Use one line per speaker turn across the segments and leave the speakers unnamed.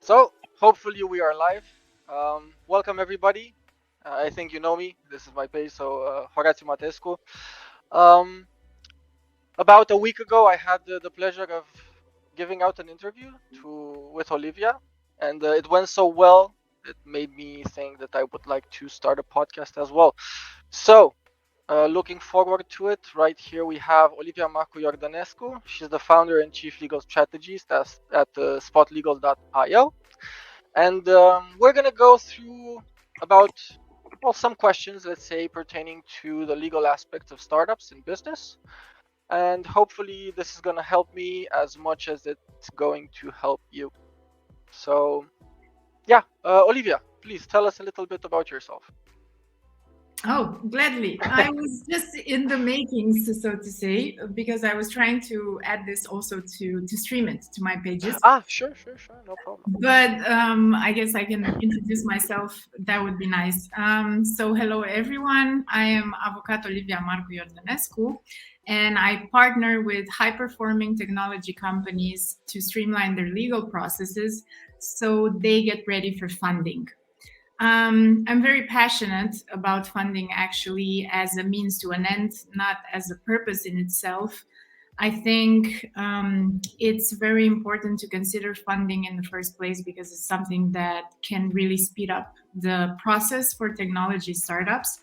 So, hopefully we are live. Welcome everybody. I think you know me. This is my page, so Horatiu Mateescu. Um, about a week ago, I had the pleasure of giving out an interview with Olivia, and it went so well. It made me think that I would like to start a podcast as well. So, looking forward to it. Right here we have Olivia Marcu-Iordanescu. She's the founder and chief legal strategist at spotlegal.io. And we're going to go through about, well, some questions, let's say, pertaining to the legal aspects of startups in business. And hopefully this is going to help me as much as it's going to help you. So, yeah, Olivia, please tell us a little bit about yourself.
Oh, gladly. I was just in the makings, so to say, because I was trying to add this also to stream it to my pages.
Sure, no problem.
But I guess I can introduce myself. That would be nice. So, hello, everyone. I am Avocat Olivia Marcu-Iordanescu, and I partner with high-performing technology companies to streamline their legal processes so they get ready for funding. I'm very passionate about funding actually as a means to an end, not as a purpose in itself. I think it's very important to consider funding in the first place because it's something that can really speed up the process for technology startups.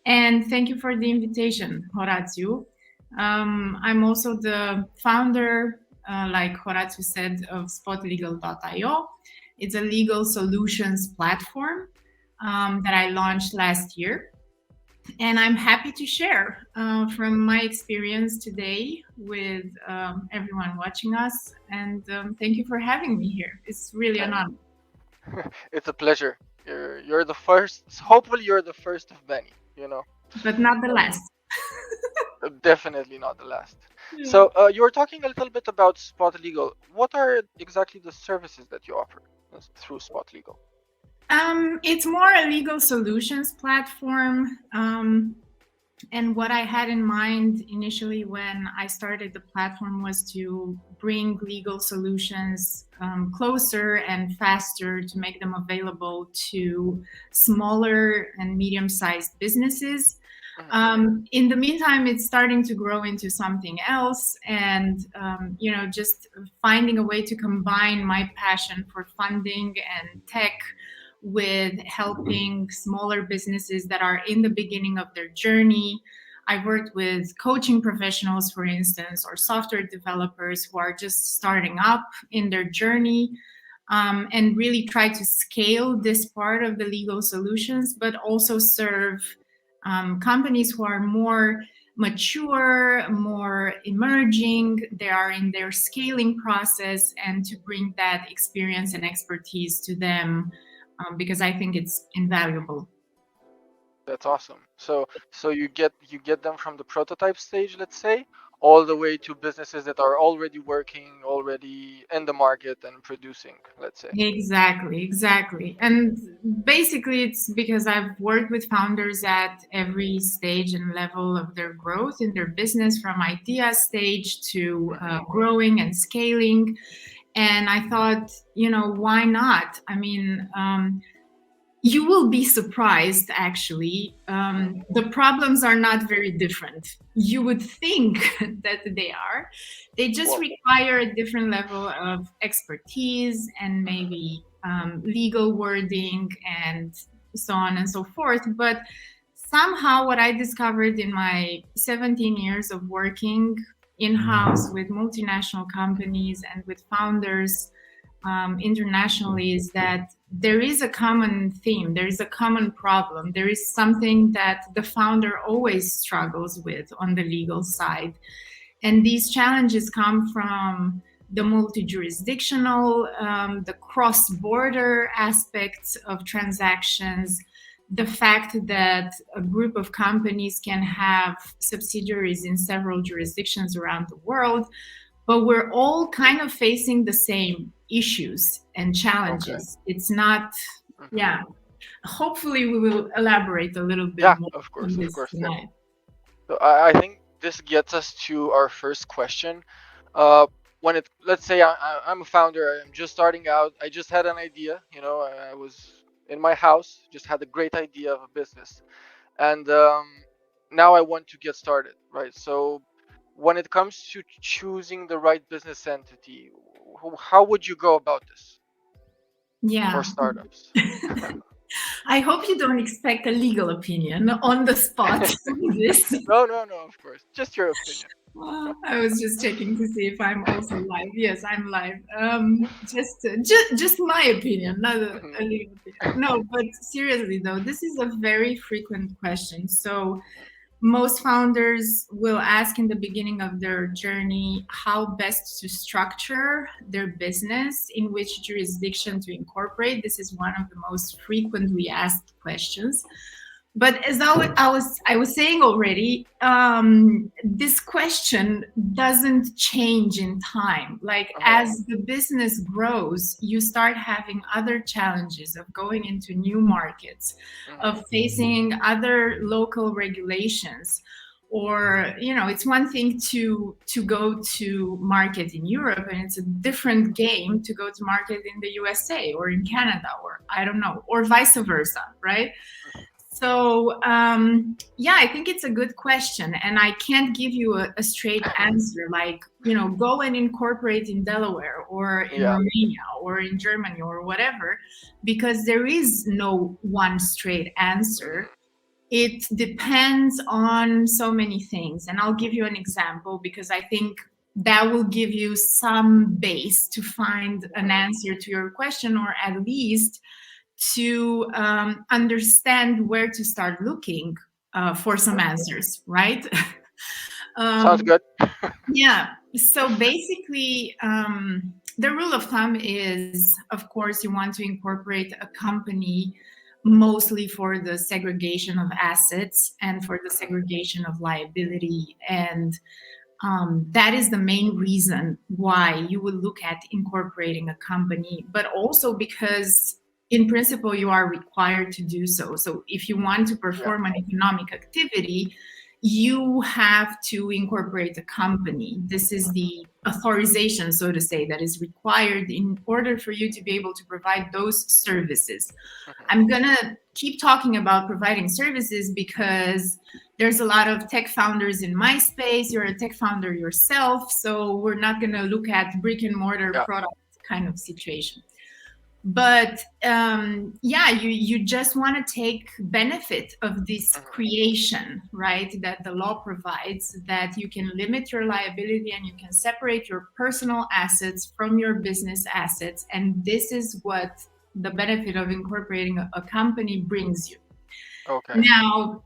And thank you for the invitation, Horatiu. I'm also the founder, like Horatiu said, of spotlegal.io. It's a legal solutions platform that I launched last year. And I'm happy to share from my experience today with everyone watching us. And thank you for having me here. It's really an honor.
It's a pleasure. You're the first. Hopefully, you're the first of many.
But not the last.
Definitely not the last. So you were talking a little bit about Spot Legal. What are exactly the services that you offer through Spot Legal?
It's more a legal solutions platform. And what I had in mind initially when I started the platform was to bring legal solutions closer and faster to make them available to smaller and medium-sized businesses. In the meantime, it's starting to grow into something else, and just finding a way to combine my passion for funding and tech with helping smaller businesses that are in the beginning of their journey. I've worked with coaching professionals, for instance, or software developers who are just starting up in their journey, and really try to scale this part of the legal solutions, but also serve companies who are more mature, more emerging. They are in their scaling process, and to bring that experience and expertise to them because I think it's invaluable.
That's awesome. So you get them from the prototype stage, let's say, all the way to businesses that are already working, already in the market and producing, let's say.
Exactly. And basically, it's because I've worked with founders at every stage and level of their growth in their business, from idea stage to growing and scaling. And I thought, why not? I mean, you will be surprised, actually. The problems are not very different. You would think that they are. They just require a different level of expertise and maybe legal wording and so on and so forth. But somehow what I discovered in my 17 years of working in-house with multinational companies and with founders internationally is that there is a common theme, there is a common problem, there is something that the founder always struggles with on the legal side. And these challenges come from the multi-jurisdictional, the cross-border aspects of transactions, the fact that a group of companies can have subsidiaries in several jurisdictions around the world, but we're all kind of facing the same issues and challenges. Okay. It's not, Hopefully we will elaborate a little bit more.
Of course. So I think this gets us to our first question. when it, let's say I'm a founder, I'm just starting out, I just had an idea, I was in my house, just had a great idea of a business, and now I want to get started, right? So when it comes to choosing the right business entity, how would you go about this for
Yeah.
startups?
I hope you don't expect a legal opinion on the spot on this.
No, no, no, of course, just your opinion.
I was just checking to see if I'm also live. Yes, I'm live. Just my opinion, not
Mhm,
a legal opinion. No, but seriously though, this is a very frequent question. So most founders will ask in the beginning of their journey how best to structure their business, in which jurisdiction to incorporate. This is one of the most frequently asked questions. But as I was saying already, this question doesn't change in time. Like
uh-huh,
as the business grows, you start having other challenges of going into new markets,
mhm,
of facing other local regulations. Or it's one thing to go to market in Europe, and it's a different game to go to market in the USA or in Canada, or I don't know, or vice versa, right? So, yeah, I think it's a good question. And I can't give you a straight answer like, go and incorporate in Delaware or in
yeah,
Romania or in Germany or whatever, because there is no one straight answer.
mhm,
It depends on so many things. And I'll give you an example because I think that will give you some base to find an
mhm,
answer to your question, or at least to understand where to start looking for some
okay,
answers, right?
sounds
um,
good.
yeah. So basically, the rule of thumb is, of course, you want to incorporate a company mostly for the segregation of assets and for the
Mhm,
segregation of liability. And that is the main reason why you would look at incorporating a company, but also because in principle you are required to do so. So if you want to
yeah,
perform an economic activity, you have to incorporate a company. This is the authorization, so to say, that is required in order for you to be able to provide those services.
mhm,
I'm going to keep talking about providing services because there's a lot of tech founders in my space. You're a tech founder yourself. So we're not going to look at brick and mortar
yeah,
product kind of situation. But yeah, you just want to take benefit of this
mhm,
creation, right? That the law provides, that you can limit your liability and you can separate your personal assets from your business assets. And this is what the benefit of incorporating a company brings you.
okay,
Now,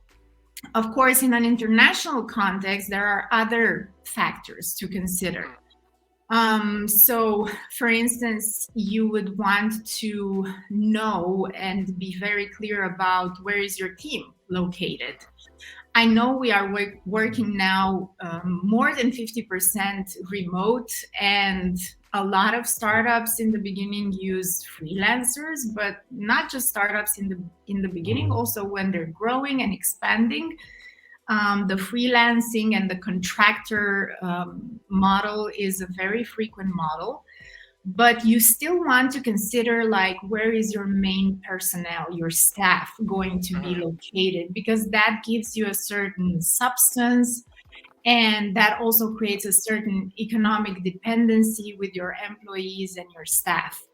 of course, in an international context, there are other factors to consider.
mhm,
So, for instance, you would want to know and be very clear about where is your team located.
mhm,
I know we are working now more than 50% remote, and a lot of startups in the beginning use freelancers, but not just startups in the beginning, also when they're growing and expanding. The freelancing and the contractor model is a very frequent model, but you still want to consider like where is your main personnel, your staff going to be
mhm,
located, because that gives you a certain substance, and that also creates a certain economic dependency with your employees and your staff.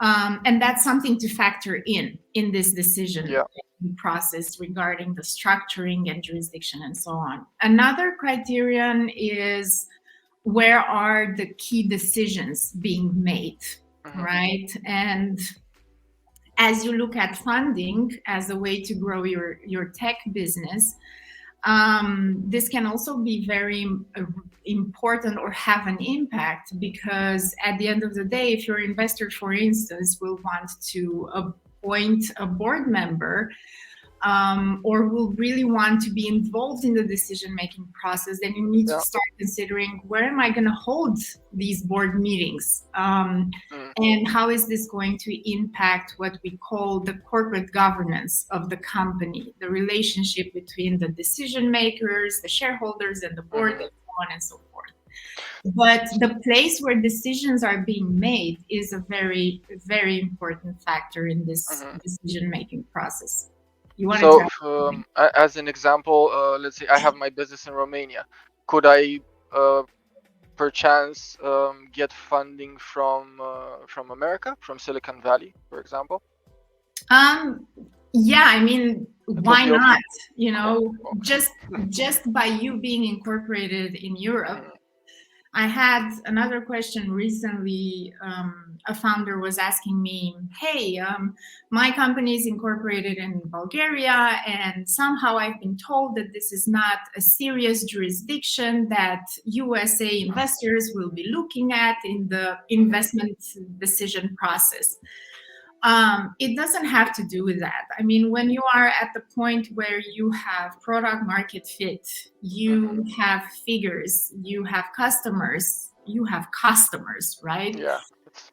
And that's something to factor in this decision
yeah,
process regarding the structuring and jurisdiction and so on. Another criterion is where are the key decisions being made,
mhm,
right? And as you look at funding as a way to grow your tech business, this can also be very important or have an impact, because at the end of the day, if your investor, for instance, will want to appoint a board member, or will really want to be involved in the decision making process, then you need to
yeah,
start considering where am I going to hold these board meetings,
mhm,
and how is this going to impact what we call the corporate governance of the company, the relationship between the decision makers, the shareholders, and the board,
mhm.
and so on and so forth. But the place where decisions are being made is a very, very important factor in this
Hmm.
decision making process. You wanted to
So,
ask something?
as an example, let's say I have my business in Romania. Could I, perchance, get funding from America, from Silicon Valley, for example?
Um, yeah, I mean,
It would
why
be okay.
not? You
Oh,
know,
okay.
just by you being incorporated in Europe.
Mhm,
I had another question recently. A founder was asking me, "Hey, my company is incorporated in Bulgaria, and somehow I've been told that this is not a serious jurisdiction that USA investors will be looking at in the
mhm,
investment decision process." It doesn't have to do with that. I mean, when you are at the point where you have product market fit,
mhm.
you have figures, you have customers, right?
Yeah. It's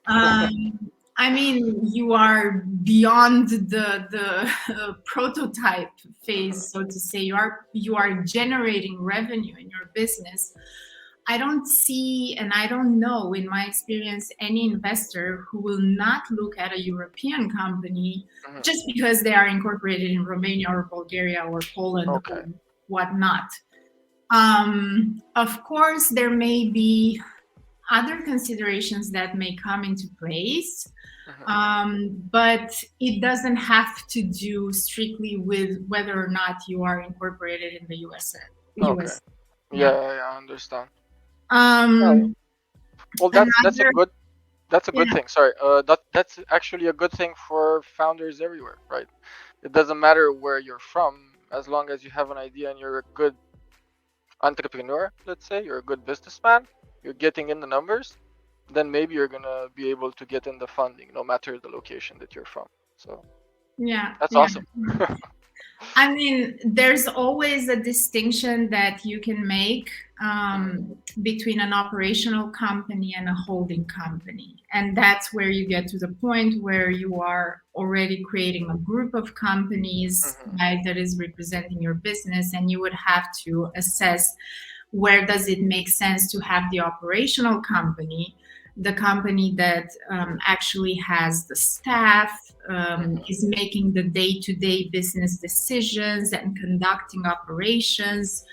I mean, you are beyond the prototype
mhm,
phase, so to say. You are generating revenue in your business. I don't see and I don't know, in my experience, any investor who will not look at a European company
mhm.
just because they are incorporated in Romania or Bulgaria or Poland or
Okay.
whatnot. Of course, there may be other considerations that may come into place,
Mhm.
but it doesn't have to do strictly with whether or not you are incorporated in the USA.
Okay.
US,
Yeah,
yeah.
yeah, yeah, I understand. Yeah.
Um,
Well, that's a
another,
good, that's a good
yeah,
thing. Sorry. That's actually a good thing for founders everywhere, right? It doesn't matter where you're from, as long as you have an idea and you're a good entrepreneur, let's say, you're a good businessman, you're getting in the numbers, then maybe you're gonna be able to get in the funding, no matter the location that you're from. So
yeah,
that's
yeah.
awesome.
I mean, there's always a distinction that you can make
Mhm,
between an operational company and a holding company. And that's where you get to the point where you are already creating a group of companies,
mhm,
right, that is representing your business. And you would have to assess where does it make sense to have the operational company, the company that actually has the staff,
mhm,
is making the day-to-day business decisions and conducting operations.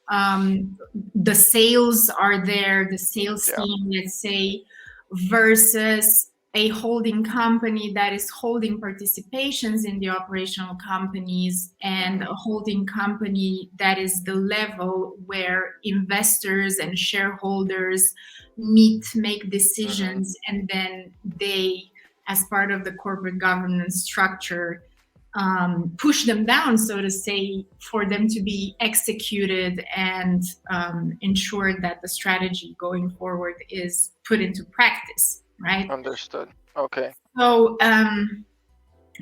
The sales are there, the sales
yeah.
team, let's say, versus a holding company that is holding participations in the operational companies, and
Mhm,
a holding company that is the level where investors and shareholders meet, make
mhm,
decisions, and then they, as part of the corporate governance structure, push them down, so to say, for them to be executed and ensure that the strategy going forward is put into practice, right?
understood. Okay,
So,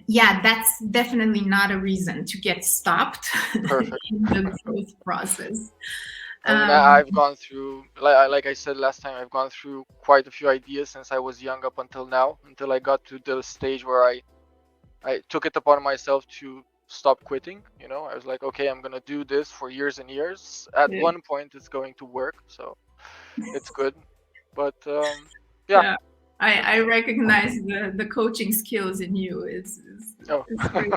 yeah, that's definitely not a reason to get stopped
perfect.
in the growth process.
I mean,
Um,
I've gone through, like I said last time, I've gone through quite a few ideas since I was young up until now, until I got to the stage where I took it upon myself to stop quitting. You know, I was like, okay, I'm gonna do this for years and years. At
yeah,
one point, it's going to work, so it's good. But yeah.
yeah. I recognize the coaching skills in you.
Oh,
It's great.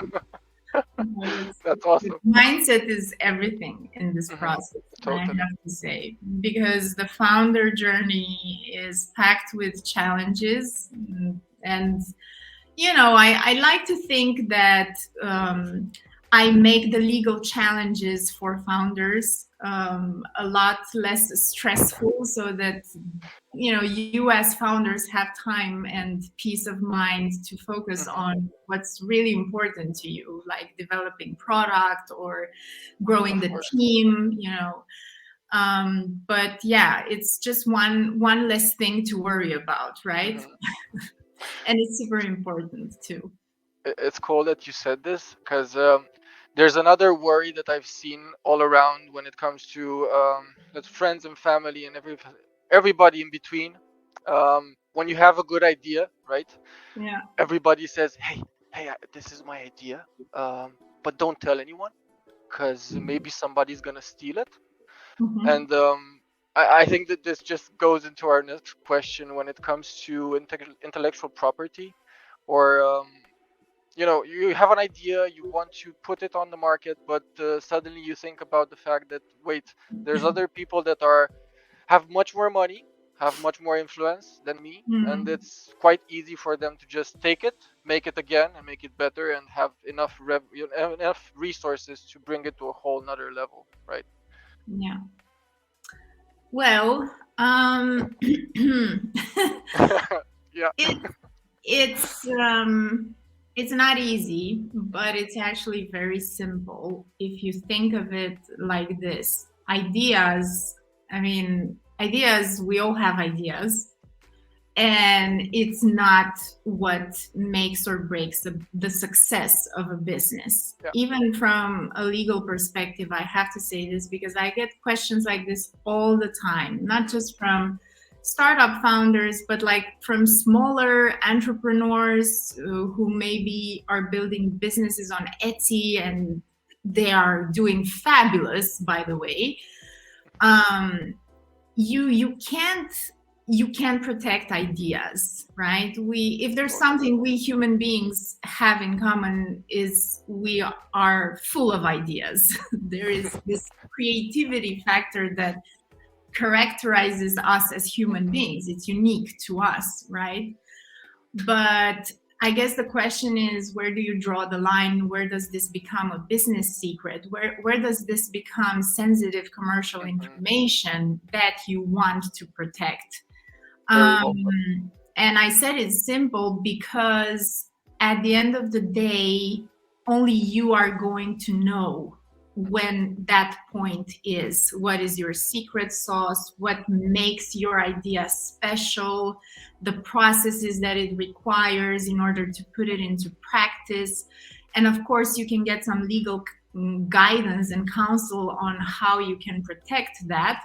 No,
that's
the
awesome.
mindset is everything in this
Hmm.
process, I
Totally.
have to say, because the founder journey is packed with challenges. And, I like to think that I make the legal challenges for founders a lot less stressful, so that you as founders have time and peace of mind to focus
Hmm.
on what's really important to you, like developing product or growing
Of
the
course.
team. But yeah, it's just one less thing to worry about, right?
Hmm.
And it's super important too.
It's cool that you said this because there's another worry that I've seen all around when it comes to that's friends and family and everybody in between. When you have a good idea, right?
Yeah.
Everybody says, "Hey, hey, this is my idea, but don't tell anyone, because maybe somebody's gonna steal it."
Hmm.
And I think that this just goes into our next question when it comes to intellectual property, or you have an idea, you want to put it on the market, but suddenly you think about the fact that, wait, there's other people that have much more money, have much more influence than me, and
Mm,
it's quite easy for them to just take it, make it again, and make it better, and have enough resources to bring it to a whole nother level, right?
yeah. Well,
Yeah.
it it's it's not easy, but it's actually very simple if you think of it like this. Ideas, I mean, ideas, we all have ideas, and it's not what makes or breaks the success of a business.
Yeah.
Even from a legal perspective, I have to say this because I get questions like this all the time, not
Mhm.
just from startup founders, but like from smaller entrepreneurs who maybe are building businesses on Etsy, and they are doing fabulous, by the way. um, you can't protect ideas, right? We If
Of
there's
course.
something we human beings have in common, is we are full of ideas. There is this creativity factor that characterizes us as human beings. It's unique to us, right? But I guess the question is, where do you draw the line? Where does this become a business secret? Where does this become sensitive commercial
Mhm.
information that you want to protect?
Very well put.
And I said it's simple because at the end of the day, only you are going to know when that point is. What is your secret sauce? What makes your idea special? The processes that it requires in order to put it into practice. And of course, you can get some legal guidance and counsel on how you can protect that,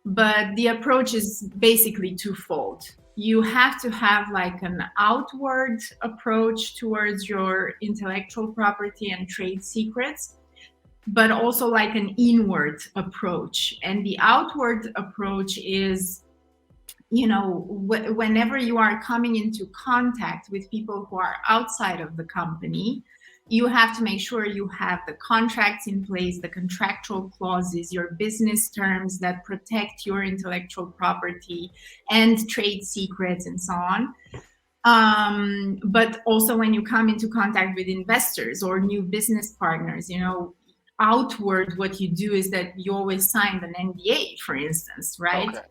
but the approach is basically twofold. You have to have like an outward approach towards your intellectual property and trade secrets, but also like an inward approach. And the outward approach is, whenever you are coming into contact with people who are outside of the company, you have to make sure you have the contracts in place, the contractual clauses, your business terms that protect your intellectual property and trade secrets and so on. But also when you come into contact with investors or new business partners, outward, what you do is that you always sign an NDA, for instance, right?
Okay.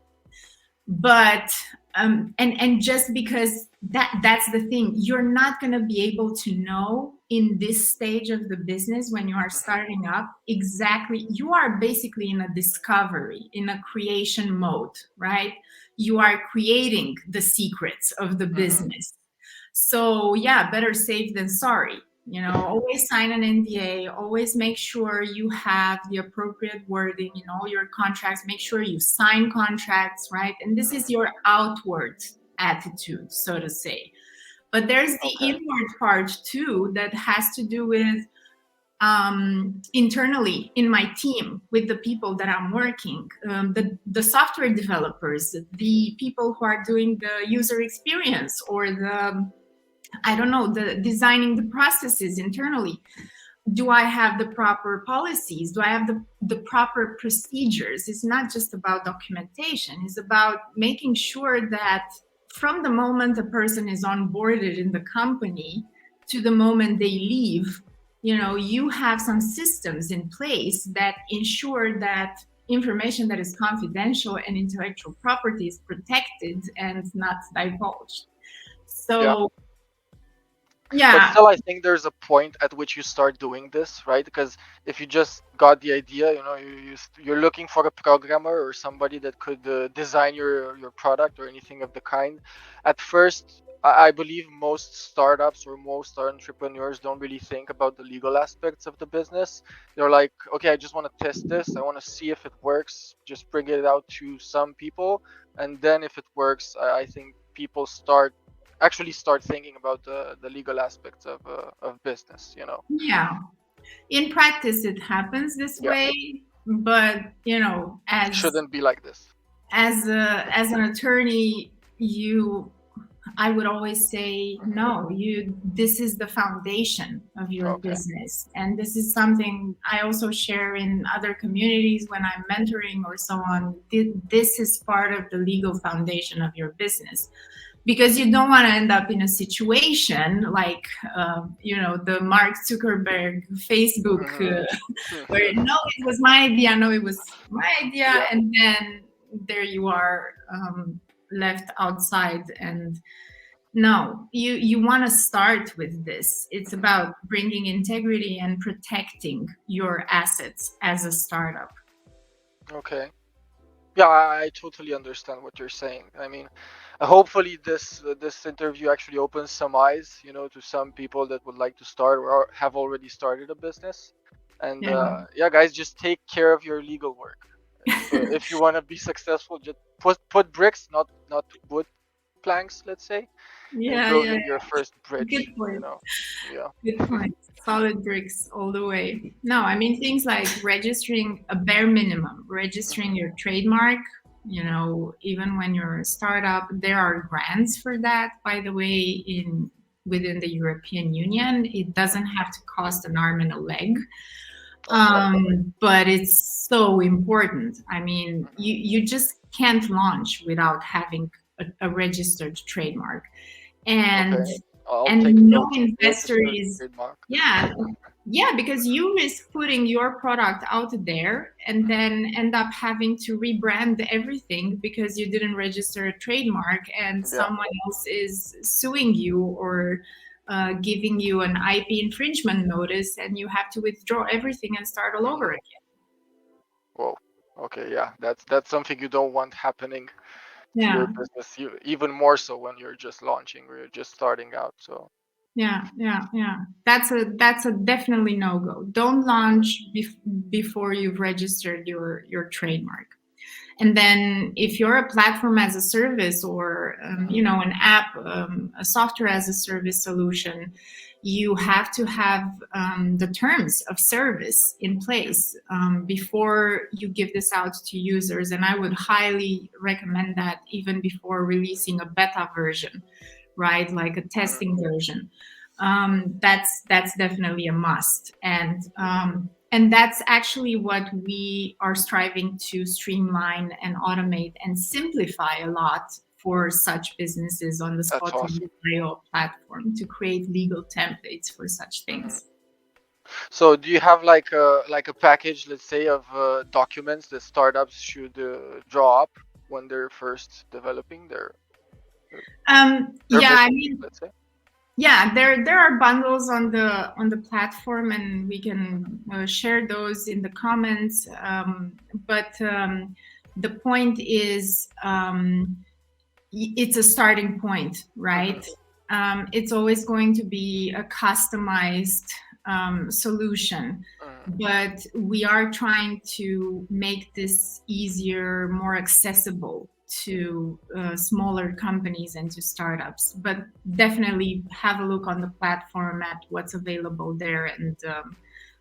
But and just because that's the thing, you're not going to be able to know in this stage of the business when you are
Mhm.
starting up exactly. You are basically in a discovery, in a creation mode, right? You are creating the secrets of the
Mhm.
business. So yeah, better safe than sorry. Always sign an NDA, always make sure you have the appropriate wording in all your contracts, make sure you sign contracts, right? And this is
Mhm.
your outward attitude, so to say. But there's the
Okay.
inward part too that has to do with internally in my team, with the people that I'm working, the software developers, the people who are doing the user experience, or the, I don't know, the designing the processes internally. Do I have the proper policies? Do I have the proper procedures? It's not just about documentation. It's about making sure that from the moment a person is onboarded in the company to the moment they leave, you have some systems in place that ensure that information that is confidential and intellectual property is protected and not divulged.
Yeah.
So
But
yeah.
still, I think there's a point at which you start doing this, right? Because if you just got the idea, you're looking for a programmer or somebody that could design your product or anything of the kind. At first, I believe most startups or most entrepreneurs don't really think about the legal aspects of the business. They're like, okay, I just want to test this. I want to see if it works. Just bring it out to some people, and then if it works, I think people start thinking about the legal aspects of business.
Yeah, in practice it happens this
Yeah,
way, but
it
as
shouldn't be like this.
as an attorney, I would always say, no, this is the foundation of your
Okay.
business. And this is something I also share in other communities when I'm mentoring or so on. This is part of the legal foundation of your business, because you don't want to end up in a situation like, the Mark Zuckerberg Facebook,
Hmm.
where no, it was my idea, no, it was my idea.
Yeah.
And then there you are, left outside. And no, you want to start with this. It's about bringing integrity and protecting your assets as a startup.
Okay. Yeah, I totally understand what you're saying. I mean, hopefully this interview actually opens some eyes, to some people that would like to start or have already started a business. And
Yeah.
yeah, guys, just take care of your legal work. If you want to be successful, just put bricks, not wood planks, let's say, and
Yeah,
build
yeah,
your first
yeah. Good
bridge.
point.
Yeah.
Good point. Solid bricks all the way. No, I mean things like registering a bare minimum, registering
Hmm.
your trademark. Even when you're a startup, there are grants for that. By the way, in within the European Union, it doesn't have to cost an arm and a leg.
Okay.
But it's so important. I mean,
Hmm.
you just can't launch without having a registered trademark, and
Okay. I'll
and
take
no
note.
investor
Registered
is,
trademark.
yeah, yeah, because you risk putting your product out there and
Mhm.
then end up having to rebrand everything because you didn't register a trademark, and
Yeah.
someone else is suing you or giving you an IP infringement notice, and you have to withdraw everything and start all over
Hmm.
again.
Whoa. Okay. Yeah. That's something you don't want happening to your
Yeah.
business. Even more so when you're just launching or you're just starting out. So.
Yeah. That's a definitely no go. Don't launch before you've registered your trademark. And then if you're a platform as a service or an app, a software as a service solution, you have to have the terms of service in place before you give this out to users. And I would highly recommend that even before releasing a beta version, right? Like a
Mhm.
testing version. That's definitely a must. And that's actually what we are striving to streamline and automate and simplify a lot for such businesses on the
That's awesome.
Spot.io platform, to create legal templates for such
Hmm.
things.
So do you have like a package, let's say, of documents that startups should draw up when they're first developing their
Yeah, I
business,
mean,
let's say?
yeah, there are bundles on the platform, and we can share those in the comments. But the point is, it's a starting point,
Hmm.
right? It's always going to be a customized solution,
Hmm.
but we are trying to make this easier, more accessible to smaller companies and to startups. But definitely have a look on the platform at what's available there, and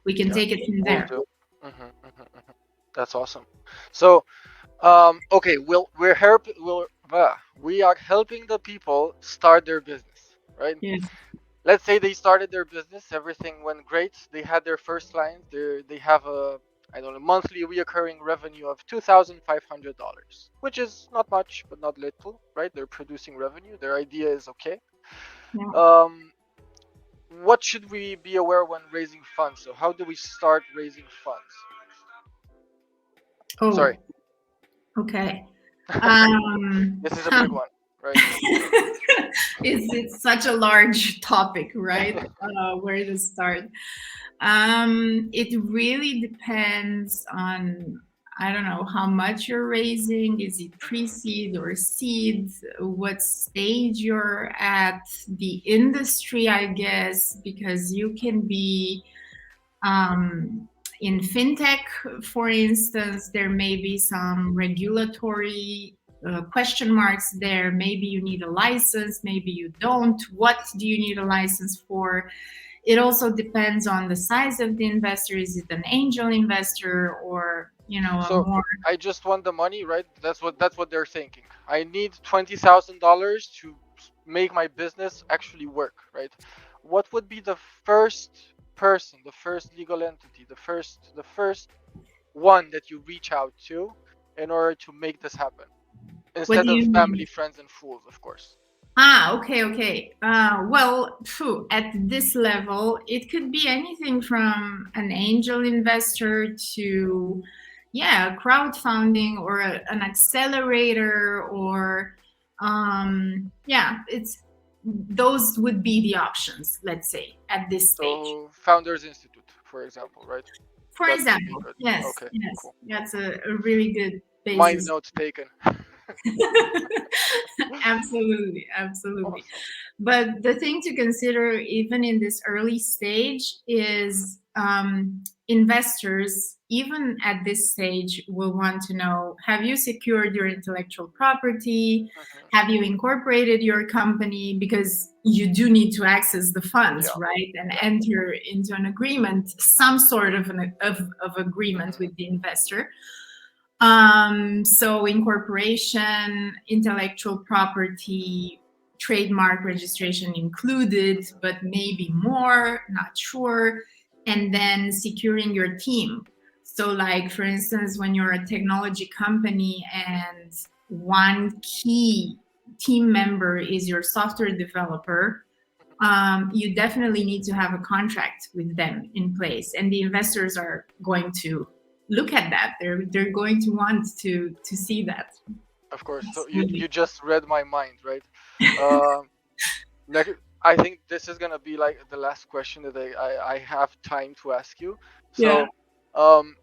we can
Yeah,
take it from
we'll
there.
do. Hmm. Hmm. That's awesome. So, okay, we are helping the people start their business, right?
Yes.
Let's say they started their business, everything went great, they had their first clients, they have a, I don't know, monthly reoccurring revenue of $2,500, which is not much but not little, right? They're producing revenue, their idea is okay.
Yeah.
um what should we be aware when raising funds? So how do we start raising funds? Sorry.
Oh, okay. Um,
This is a big one, right?
it's such a large topic, right? Where to start? It really depends on, I don't know, how much you're raising. Is it pre-seed or seed? What stage you're at? The industry, I guess, because you can be um, in fintech, for instance, there may be some regulatory question marks there. Maybe you need a license, maybe you don't. What do you need a license for? It also depends on the size of the investor. Is it an angel investor, or a
So
more.
I just want the money, right? That's what they're thinking. I need $20,000 to make my business actually work, right? What would be the first person, the first legal entity, the first one that you reach out to in order to make this happen?
What
Instead
do
of
you
family,
mean?
friends, and fools, of course.
Okay, okay. Well, phew, at this level, it could be anything from an angel investor to, yeah, crowdfunding or an accelerator or, yeah, it's those would be the options, let's say, at this stage.
So Founders Institute, for example, right?
For
That could be
example,
good.
yes,
Okay,
yes,
cool.
that's a really good
Mind
basis.
notes taken.
Absolutely, absolutely.
Awesome.
But the thing to consider, even in this early stage, is investors, even at this stage, will want to know, have you secured your intellectual property?
Mhm.
Have you incorporated your company? Because you do need to access the funds,
Yeah,
right? And
yeah.
enter into an agreement, some sort of agreement
Mhm.
with the investor. So incorporation, intellectual property, trademark registration included, but maybe more, not sure. And then securing your team. So, like for instance, when you're a technology company and one key team member is your software developer, you definitely need to have a contract with them in place, and the investors are going to look at that. They're going to want to see that.
Of course. So you
Absolutely.
just read my mind, right? Um, like I think this is gonna be like the last question that I have time to ask you.
Yeah.
So, um,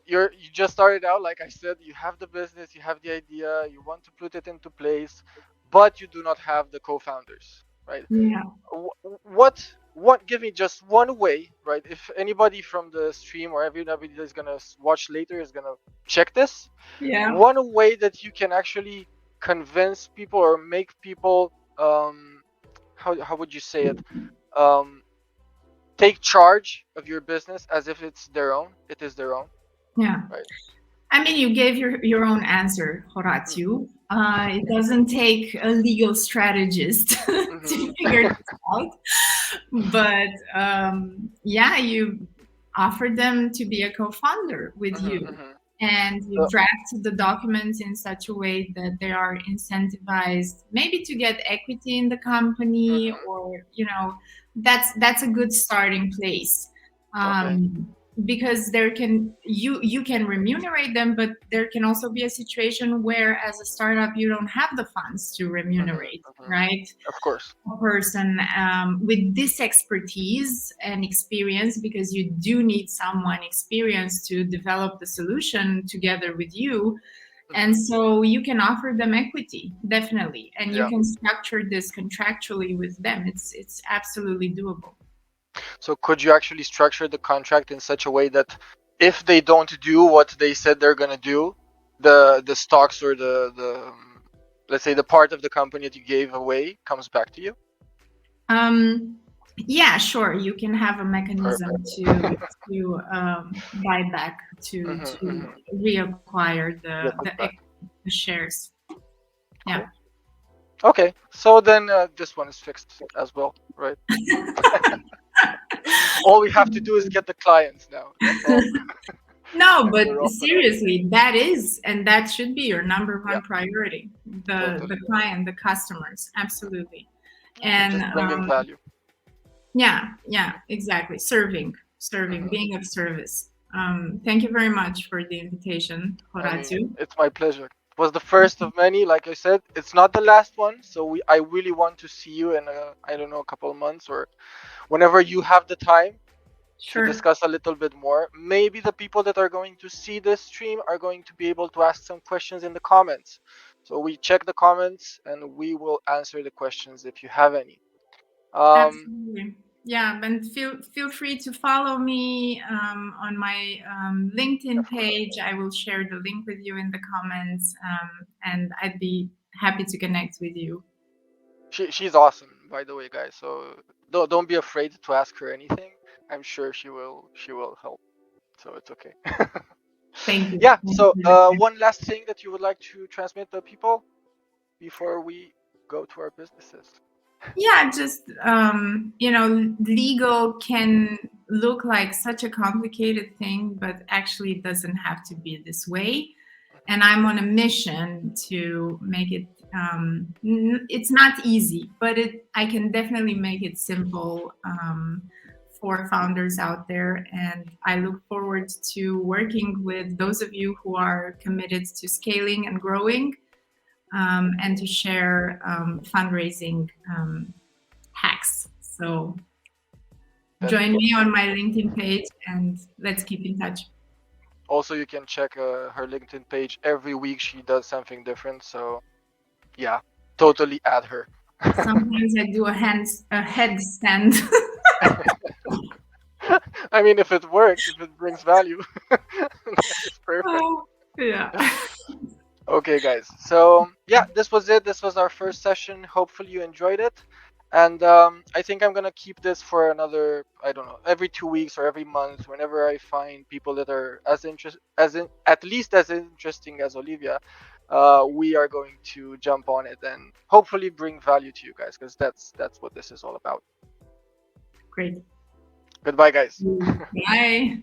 you just started out, like I said, you have the business, you have the idea, you want to put it into place, but you do not have the co-founders, right?
Yeah.
What give me just one way, right? If anybody from the stream or everybody that's gonna watch later is gonna check this,
Yeah.
one way that you can actually convince people or make people, how would you say it, um take charge of your business as if it is their own,
Yeah.
right?
I mean, you gave your own answer,
Mm-hmm.
Horatiu. It doesn't take a legal strategist
Mm-hmm.
to figure this out. But yeah, you offer them to be a co-founder with
Mm-hmm.
you,
Mm-hmm.
and you
So,
draft the documents in such a way that they are incentivized, maybe to get equity in the company,
mm-hmm.
or that's a good starting place.
Okay.
Because there can you can remunerate them, but there can also be a situation where, as a startup, you don't have the funds to
Mm-hmm.
remunerate,
Mm-hmm.
right?
Of course.
A person with this expertise and experience, because you do need someone experienced to develop the solution together with you. And
Mm-hmm.
so you can offer them equity, definitely, and you
Yeah.
can structure this contractually with them. It's absolutely doable.
So could you actually structure the contract in such a way that if they don't do what they said they're gonna do, the stocks or the let's say the part of the company that you gave away comes back to you?
um, yeah, sure, you can have a
Perfect.
mechanism to buy back,
Mm-hmm,
to
mm-hmm.
reacquire
Get it back.
the shares. Yeah.
Cool. Okay. So then this one is fixed as well, right? All we have to do is get the clients now. That's all.
No,
And
but
we're off and running.
seriously, that is, and that should be your number
Yeah,
one priority. The
totally.
client, the customers, absolutely.
Okay,
And
just bringing value.
yeah, yeah, exactly. Serving,
Hmm.
being of service. Thank you very much for the invitation,
I mean,
Horatiu.
it's my pleasure. It was the first of many. Like I said, it's not the last one. So I really want to see you in I don't know, a couple of months or whenever you have the time to
Sure.
discuss a little bit more. Maybe the people that are going to see this stream are going to be able to ask some questions in the comments. So we check the comments and we will answer the questions if you have any. Um,
Absolutely. Yeah, and feel free to follow me on my LinkedIn
of course.
page. I will share the link with you in the comments, and I'd be happy to connect with you.
She's awesome, by the way, guys. So don't be afraid to ask her anything. I'm sure she will help. So it's okay.
Thank you.
Yeah.
Thank
So,
you.
one last thing that you would like to transmit to people before we go to our businesses.
Yeah, just legal can look like such a complicated thing, but actually it doesn't have to be this way. And I'm on a mission to make it. It's not easy, but I can definitely make it simple for founders out there. And I look forward to working with those of you who are committed to scaling and growing, and to share fundraising hacks. So
That's
join me on
awesome.
my LinkedIn page and let's keep in touch.
Also, you can check her LinkedIn page. Every week she does something different. So, yeah, totally add her.
Sometimes I do a headstand.
I mean, if it works, if it brings value, it's perfect.
Oh, yeah.
Okay, guys. So yeah, this was it. This was our first session. Hopefully you enjoyed it. And I think I'm gonna keep this for another, I don't know, every 2 weeks or every month, whenever I find people that are at least as interesting as Olivia. We are going to jump on it and hopefully bring value to you guys, because that's what this is all about.
Great.
Goodbye, guys.
Bye.